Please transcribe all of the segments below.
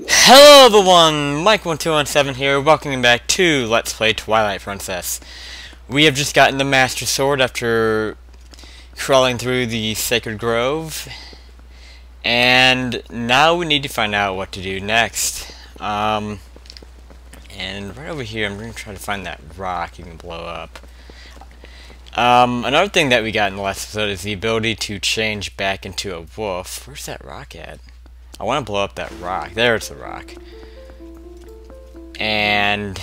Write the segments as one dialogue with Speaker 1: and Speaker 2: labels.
Speaker 1: Hello everyone, Mike1217 here, welcome back to Let's Play Twilight Princess. We have just gotten the Master Sword after crawling through the Sacred Grove, and now we need to find out what to do next. And right over here, I'm going to try to find that rock you can blow up. Another thing that we got in the last episode is the ability to change back into a wolf. Where's that rock at? I want to blow up that rock. There's the rock. And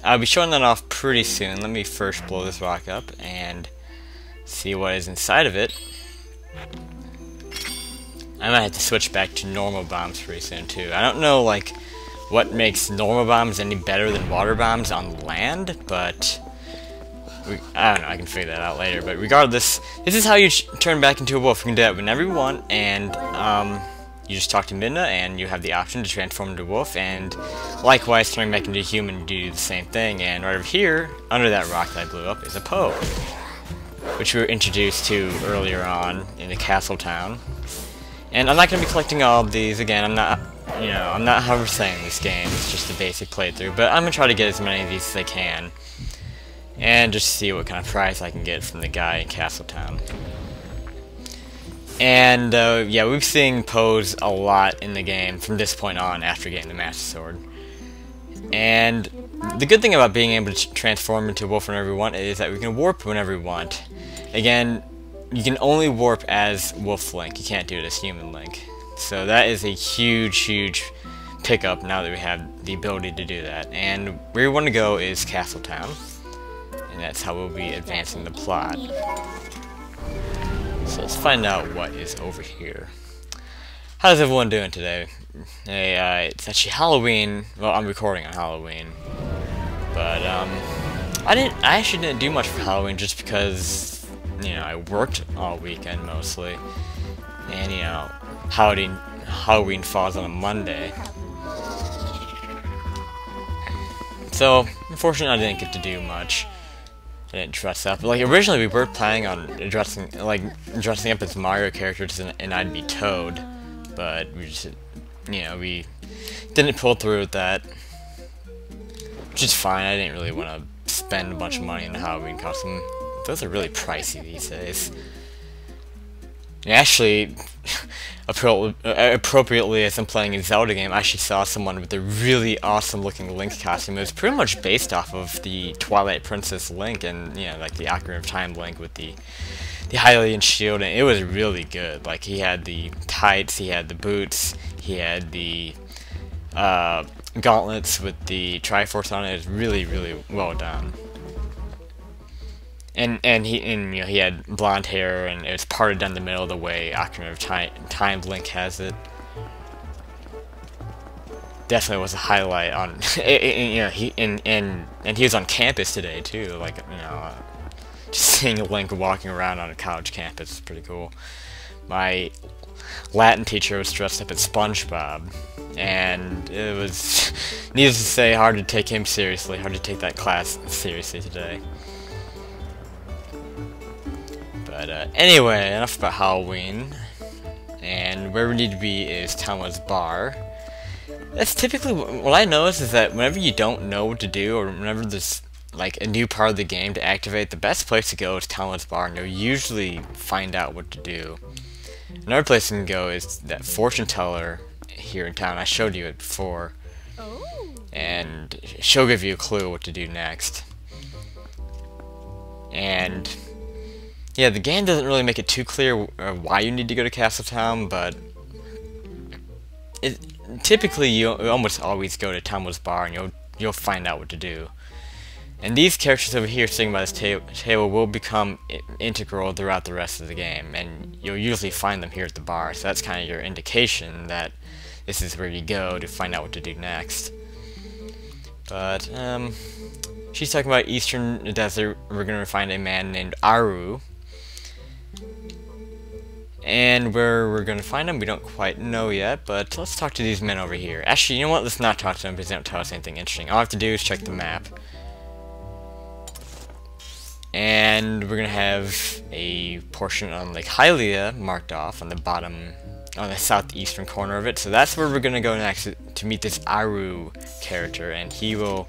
Speaker 1: I'll be showing that off pretty soon. Let me first blow this rock up and see what is inside of it. I might have to switch back to normal bombs pretty soon too. I don't know like what makes normal bombs any better than water bombs on land, but I don't know, I can figure that out later. But regardless, this is how you turn back into a wolf. You can do that whenever you want, and you just talk to Midna, and you have the option to transform into a wolf, and likewise, turning back into a human, you do the same thing. And right over here, under that rock that I blew up, is a Poe, which we were introduced to earlier on in the castle town. And I'm not going to be collecting all of these. Again, I'm not 100%ing this game. It's just a basic playthrough, but I'm going to try to get as many of these as I can, and just see what kind of prize I can get from the guy in Castletown. And yeah, we've seen Poes a lot in the game from this point on after getting the Master Sword. And the good thing about being able to transform into a wolf whenever we want is that we can warp whenever we want. Again, you can only warp as Wolf Link, you can't do it as Human Link. So that is a huge pickup now that we have the ability to do that. And where we want to go is Castletown, and that's how we'll be advancing the plot. So let's find out what is over here. How's everyone doing today? Hey, it's actually Halloween. Well, I'm recording on Halloween, but I actually didn't do much for Halloween just because I worked all weekend mostly, and Halloween falls on a Monday. So unfortunately, I didn't get to do much. I didn't dress up. Like originally, we were planning on dressing up as Mario characters, and I'd be Toad, but we just, we didn't pull through with that, which is fine. I didn't really want to spend a bunch of money on a Halloween costume. Those are really pricey these days. And actually, appropriately, as I'm playing a Zelda game, I actually saw someone with a really awesome looking Link costume. It was pretty much based off of the Twilight Princess Link, and like the Ocarina of Time Link with the Hylian shield, and it was really good. Like he had the tights, he had the boots, he had the gauntlets with the Triforce on it. It was really well done. And he had blonde hair, and it was parted down the middle the way Ocarina of Time Link has it. Definitely was a highlight on. He was on campus today too. Like just seeing Link walking around on a college campus is pretty cool. My Latin teacher was dressed up as SpongeBob, and it was, needless to say, hard to take him seriously. Hard to take that class seriously today. But anyway, enough about Halloween, and where we need to be is Tama's Bar. That's typically what I notice, is that whenever you don't know what to do, or whenever there's like a new part of the game to activate, the best place to go is Tama's Bar, and you'll usually find out what to do. Another place you can go is that fortune teller here in town. I showed you it before, and she'll give you a clue what to do next. And yeah, the game doesn't really make it too clear why you need to go to Castletown, but typically you almost always go to Tama's Bar, and you'll find out what to do. And these characters over here sitting by this table will become integral throughout the rest of the game, and you'll usually find them here at the bar. So that's kind of your indication that this is where you go to find out what to do next. But she's talking about Eastern Desert. We're gonna find a man named Aru. And where we're going to find them, we don't quite know yet, but let's talk to these men over here. Actually, you know what? Let's not talk to them because they don't tell us anything interesting. All I have to do is check the map. And we're going to have a portion on Lake Hylia marked off on the bottom on the southeastern corner of it. So that's where we're gonna go next to meet this Aru character, and he will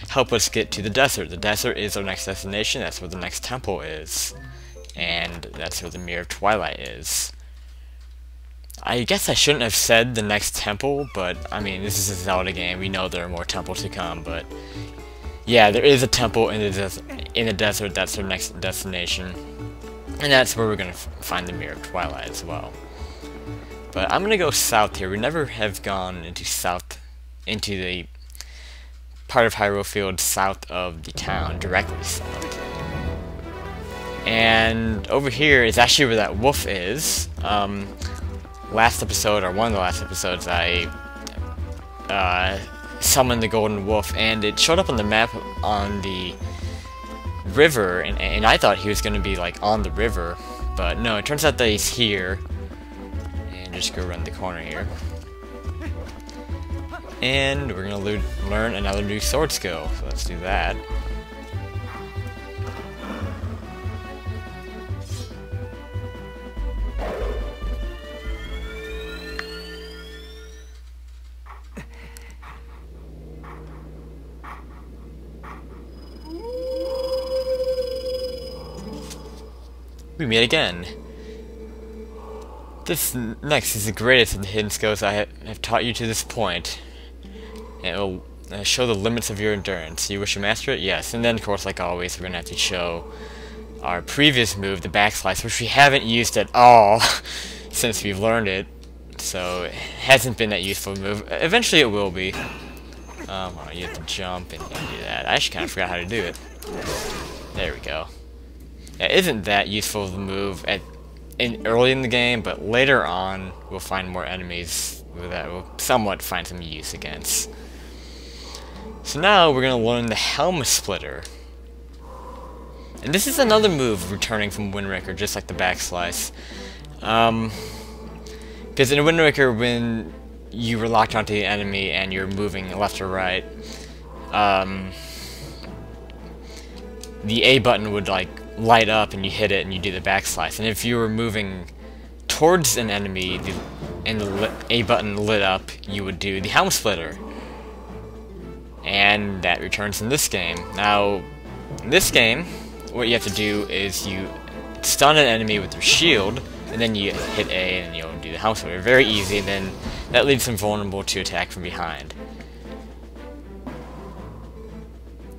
Speaker 1: help us get to the desert. The desert is our next destination. That's where the next temple is, and that's where the Mirror of Twilight is. I guess I shouldn't have said the next temple, but I mean, this is a Zelda game. We know there are more temples to come, but yeah, there is a temple in the desert. That's our next destination, and that's where we're gonna find the Mirror of Twilight as well. But I'm gonna go south here. We never have gone into the part of Hyrule Field south of the town, directly south. And over here is actually where that wolf is. Last episode, or one of the last episodes, I summoned the golden wolf, and it showed up on the map on the river, and I thought he was gonna be like on the river, but no, it turns out that he's here. And just go around the corner here. And we're gonna learn another new sword skill, so let's do that. We meet again. This next is the greatest of the hidden skills I have taught you to this point. And it will show the limits of your endurance. You wish to master it? Yes. And then, of course, like always, we're going to have to show our previous move, the backslice, which we haven't used at all since we've learned it. So it hasn't been that useful move. Eventually it will be. You have to jump and do that. I actually kind of forgot how to do it. There we go. It isn't that useful of a move early in the game, but later on we'll find more enemies that we'll somewhat find some use against. So now we're going to learn the Helm Splitter. And this is another move returning from Wind Waker, just like the backslice. Because in Wind Waker, when you were locked onto the enemy and you're moving left or right, the A button would like light up and you hit it and you do the backslice. And if you were moving towards an enemy and the A button lit up, you would do the Helm Splitter. And that returns in this game. Now, in this game, what you have to do is you stun an enemy with your shield, and then you hit A and you'll do the Helm Splitter. Very easy, and then that leaves them vulnerable to attack from behind.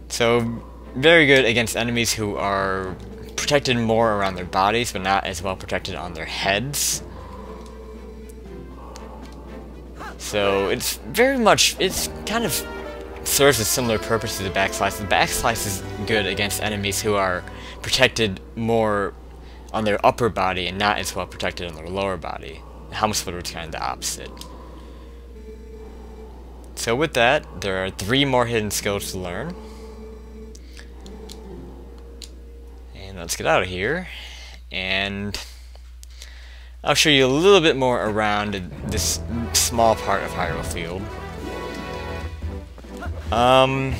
Speaker 1: So, very good against enemies who are protected more around their bodies, but not as well protected on their heads. So it's very much, it's kind of serves a similar purpose to the backslice. The backslice is good against enemies who are protected more on their upper body and not as well protected on their lower body. The Helm Splitter is kind of the opposite. So with that, there are 3 more hidden skills to learn. And let's get out of here, and I'll show you a little bit more around this small part of Hyrule Field. And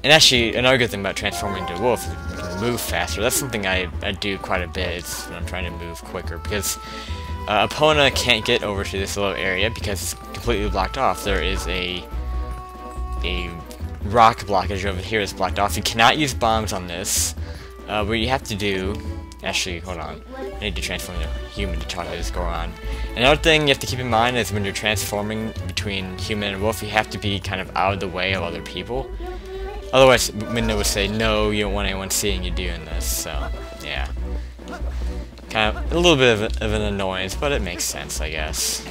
Speaker 1: actually, another good thing about transforming into a wolf is you can move faster. That's something I do quite a bit. It's when I'm trying to move quicker, because Epona can't get over to this little area because it's completely blocked off. There is a rock blockage over here that's blocked off. You cannot use bombs on this. What you have to do... Actually, hold on. I need to transform into a human to talk to this Goron. Another thing you have to keep in mind is when you're transforming between human and wolf, you have to be kind of out of the way of other people. Otherwise, Minna would say, no, you don't want anyone seeing you doing this. So, yeah. Kind of a little bit of an annoyance, but it makes sense, I guess.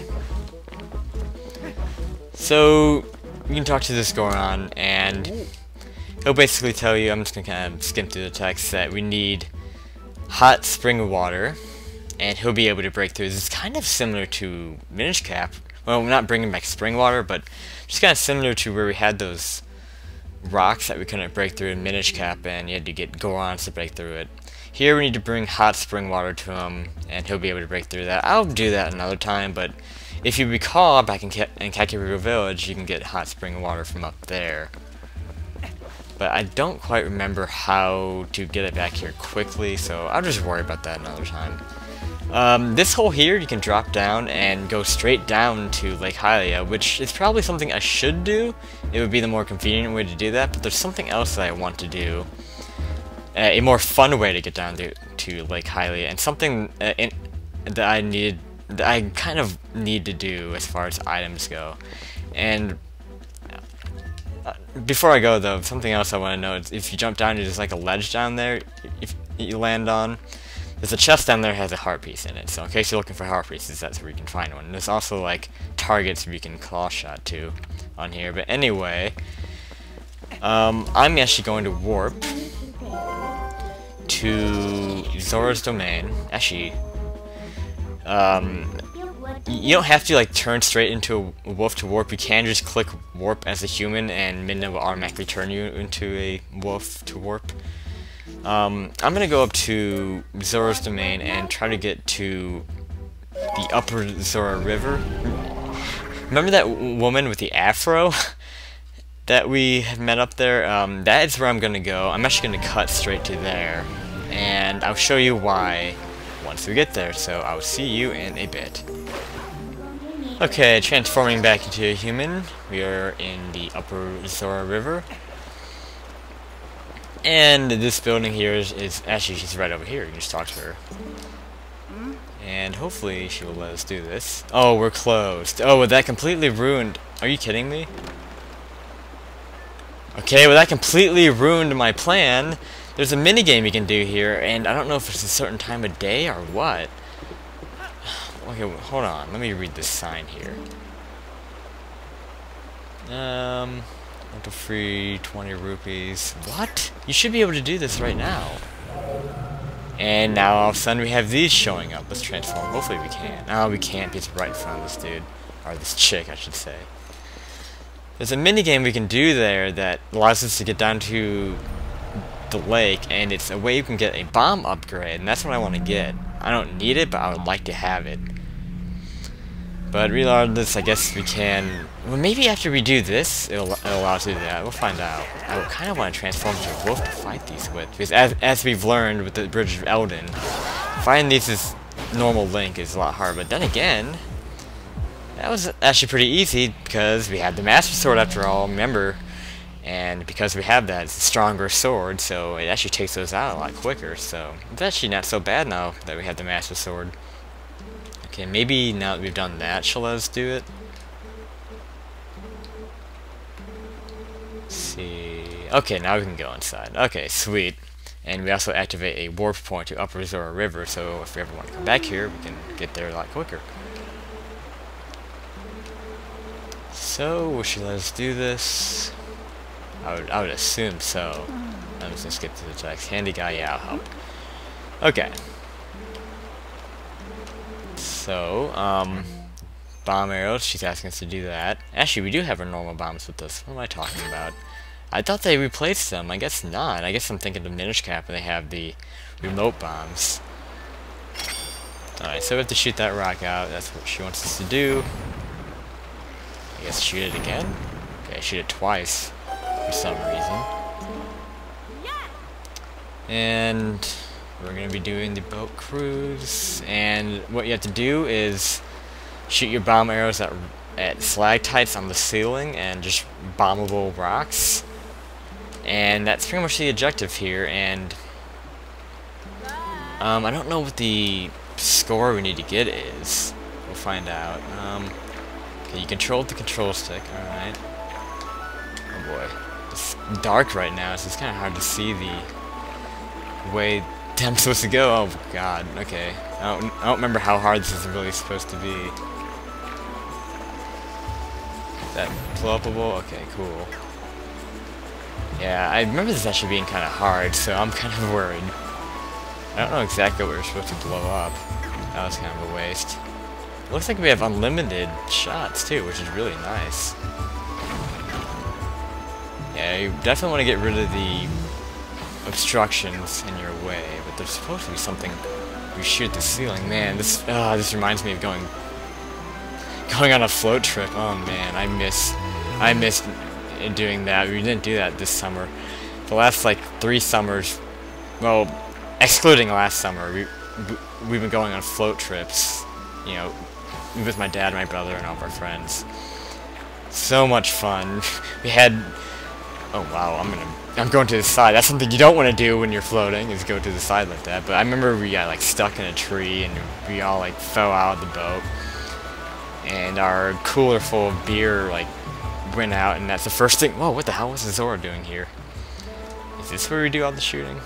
Speaker 1: So, you can talk to this Goron, and he'll basically tell you, I'm just going to kind of skim through the text, that we need hot spring water, and he'll be able to break through. This is kind of similar to Minish Cap. Well, we're not bringing back spring water, but just kind of similar to where we had those rocks that we couldn't break through in Minish Cap, and you had to get Gorons to break through it. Here we need to bring hot spring water to him, and he'll be able to break through that. I'll do that another time, but if you recall, back in Kakuriru Village, you can get hot spring water from up there. But I don't quite remember how to get it back here quickly, so I'll just worry about that another time. This hole here, you can drop down and go straight down to Lake Hylia, which is probably something I should do. It would be the more convenient way to do that, but there's something else that I want to do. A more fun way to get down to Lake Hylia, and something that I kind of need to do as far as items go. And before I go though, something else I want to know is if you jump down, there's like a ledge down there if you land on. There's a chest down there that has a heart piece in it, so in case you're looking for heart pieces, that's where you can find one. And there's also like targets where you can claw shot to on here. But anyway, I'm actually going to warp to Zora's domain. Actually, you don't have to like turn straight into a wolf to warp. You can just click warp as a human, and Midna will automatically turn you into a wolf to warp. I'm gonna go up to Zora's domain and try to get to the upper Zora River. Remember that woman with the afro that we have met up there? That is where I'm gonna go. I'm actually gonna cut straight to there, and I'll show you why once we get there, so I'll see you in a bit. Okay, transforming back into a human. We are in the upper Zora River. And this building here is actually, she's right over here. You can just talk to her. And hopefully she will let us do this. Oh, we're closed. Oh, well, that completely ruined... Are you kidding me? Okay, well, that completely ruined my plan. There's a minigame you can do here, and I don't know if it's a certain time of day or what. Okay, well, hold on. Let me read this sign here. Free 20 rupees. What? You should be able to do this right now. And now all of a sudden we have these showing up. Let's transform. Hopefully we can. No, we can't because we're right in front of this dude. Or this chick, I should say. There's a minigame we can do there that allows us to get down to the lake, and it's a way you can get a bomb upgrade, and that's what I want to get. I don't need it, but I would like to have it. But regardless, I guess we can... Well, maybe after we do this, it'll allow us to do that. We'll find out. I kind of want to transform into a wolf to fight these with. Because as we've learned with the Bridge of Elden, fighting these as normal Link is a lot harder. But then again, that was actually pretty easy because we had the Master Sword after all, remember? And because we have that, it's a stronger sword, so it actually takes those out a lot quicker. So it's actually not so bad now that we have the Master Sword. Okay, maybe now that we've done that, she'll let us do it. Let's see. Okay, now we can go inside. Okay, sweet. And we also activate a warp point to Upper Zora River, so if we ever want to come back here, we can get there a lot quicker. So, will she let us do this? I would assume so. I'm just gonna skip to the text. Handy guy, yeah, I'll help. Okay. So, bomb arrows, she's asking us to do that. Actually, we do have our normal bombs with us. What am I talking about? I thought they replaced them. I guess not. I guess I'm thinking of Minish Cap and they have the remote bombs. Alright, so we have to shoot that rock out. That's what she wants us to do. I guess shoot it again? Okay, shoot it twice for some reason. And we're going to be doing the boat cruise, and what you have to do is shoot your bomb arrows at stalactites on the ceiling and just bombable rocks. And that's pretty much the objective here, and I don't know what the score we need to get is. We'll find out. Okay, you control the control stick, alright. Oh boy. It's dark right now, so it's kind of hard to see the way I'm supposed to go. Oh god, okay. I don't remember how hard this is really supposed to be. Is that blow-upable? Okay, cool. Yeah, I remember this actually being kind of hard, so I'm kind of worried. I don't know exactly what we were supposed to blow up. That was kind of a waste. It looks like we have unlimited shots too, which is really nice. Yeah, you definitely want to get rid of the obstructions in your way, but there's supposed to be something. You shoot the ceiling, man. This reminds me of going on a float trip. Oh man, I missed doing that. We didn't do that this summer. The last like 3 summers, well, excluding last summer, we've been going on float trips, you know, with my dad, my brother, and all of our friends. So much fun. We had... Oh wow, I'm going to the side. That's something you don't want to do when you're floating, is go to the side like that. But I remember we got like stuck in a tree and we all like fell out of the boat. And our cooler full of beer like went out, and that's the first thing. Whoa, what the hell was Zora doing here? Is this where we do all the shooting?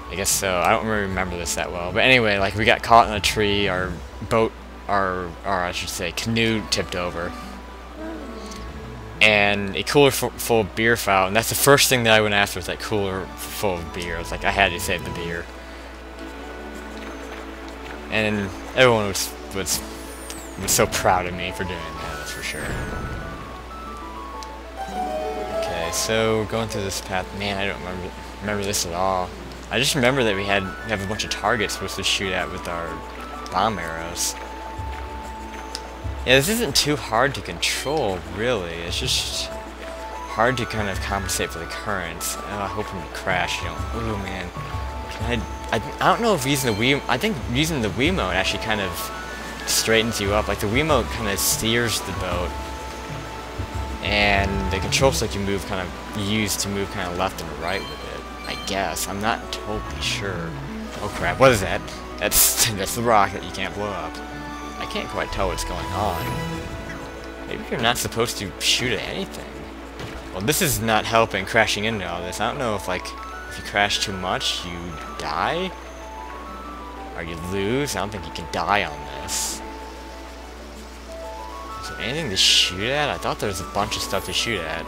Speaker 1: I guess so. I don't really remember this that well. But anyway, like we got caught in a tree, our boat, or I should say canoe tipped over. And a cooler full of beer fell out, and that's the first thing that I went after, was that cooler full of beer. I was like, I had to save the beer. And everyone was so proud of me for doing that, that's for sure. Okay, so going through this path, man, I don't remember this at all. I just remember that we have a bunch of targets supposed to shoot at with our bomb arrows. Yeah, this isn't too hard to control, really. It's just hard to kind of compensate for the currents. Oh, I hope when you crash, you don't... Oh, man. I don't know if using the Wii... I think using the Wiimote actually kind of straightens you up. Like, the Wiimote kind of steers the boat. And the control stick you use to move kind of left and right with it, I guess. I'm not totally sure. Oh, crap. What is that? That's the rocket you can't blow up. I can't quite tell what's going on. Maybe you're not supposed to shoot at anything. Well, this is not helping crashing into all this. I don't know if, like, if you crash too much, you die? Or you lose? I don't think you can die on this. Is there anything to shoot at? I thought there was a bunch of stuff to shoot at.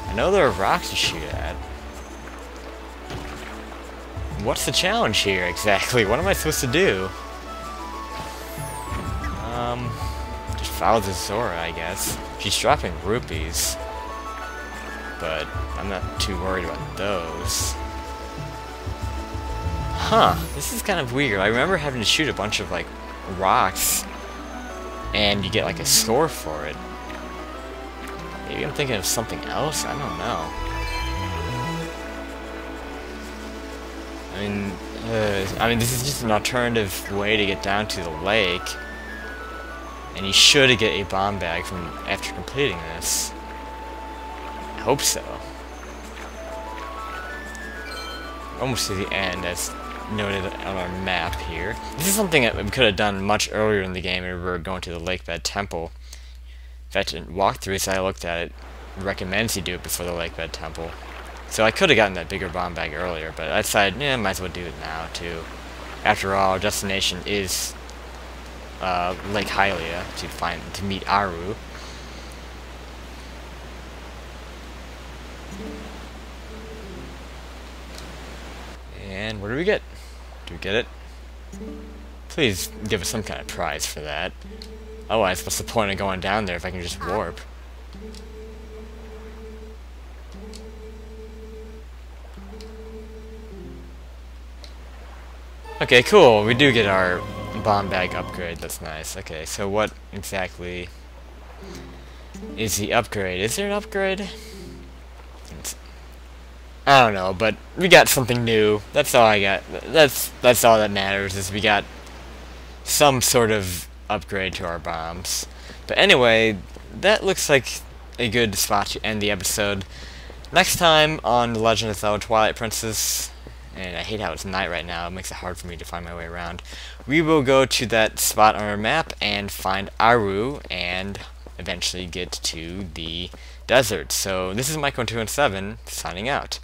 Speaker 1: I know there are rocks to shoot at. What's the challenge here, exactly? What am I supposed to do? Just follow the Zora, I guess. She's dropping rupees. But I'm not too worried about those. Huh, this is kind of weird. I remember having to shoot a bunch of, like, rocks, and you get, like, a score for it. Maybe I'm thinking of something else? I don't know. I mean, this is just an alternative way to get down to the lake. And you should get a bomb bag from after completing this. I hope so. Almost to the end, as noted on our map here. This is something that we could have done much earlier in the game when we were going to the Lake Bed Temple. In fact, in walkthroughs I looked at it, recommends you do it before the Lake Bed Temple. So I could have gotten that bigger bomb bag earlier, but I decided, yeah, might as well do it now too. After all, our destination is Lake Hylia to meet Aru. And what do we get? Do we get it? Please give us some kind of prize for that. Otherwise, what's the point of going down there if I can just warp? Okay, cool. We do get our bomb bag upgrade. That's nice. Okay, so what exactly is the upgrade? Is there an upgrade? I don't know, but we got something new. That's all I got. That's all that matters, is we got some sort of upgrade to our bombs. But anyway, that looks like a good spot to end the episode. Next time on The Legend of Zelda Twilight Princess, and I hate how it's night right now, it makes it hard for me to find my way around, we will go to that spot on our map and find Aru and eventually get to the desert. So this is Mike 1217 signing out.